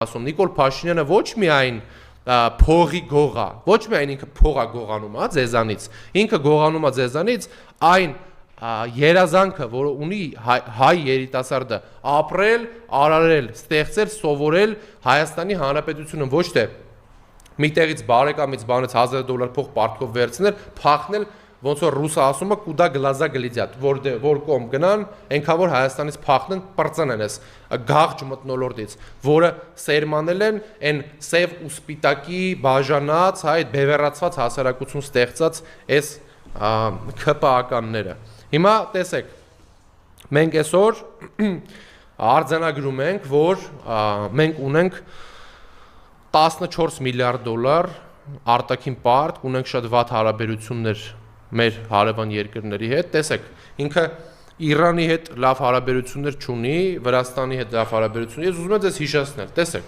ասում Նիկոլ Փաշինյանը ոչ միայն փողի գողա, ոչ միայն ինքը փողա գողանում է ձեզանից, ինքը գողանում է ձեզանից այն երազանքը, որը ունի հայ երիտասարդը ապրել, արարել, ստեղծել, սովորել Հայաստանի Հանրապետությունը ոչ թե միտեղից բարեկամից բանից $1000 փող պարտքով վերցնել, փախնել, ոնց որ ռուսը ասում է կուդա գլազա գլիդյատ, որ կողմ գնան, այնքան որ Հայաստանից փախնեն, պրծնեն այս գաղջ մթնոլորտից, որը սերմանել են այն սև ու սպիտակի բաժանած, այդ բևեռացված հասարակություն ստեղծած այս ՔՊԱ-ականները։ Հիմա տեսեք, մենք այսօր արձանագրում ենք, որ մենք ունենք $14 միլիարդ արտաքին պարտք, ունենք շատ վատ հարաբերություններ մեր հարևան երկրների հետ, տեսեք, ինքը Իրանի հետ լավ հարաբերություններ չունի, Վրաստանի հետ լավ հարաբերություններ, ես ուզում եմ ձեզ հիշեցնել, տեսեք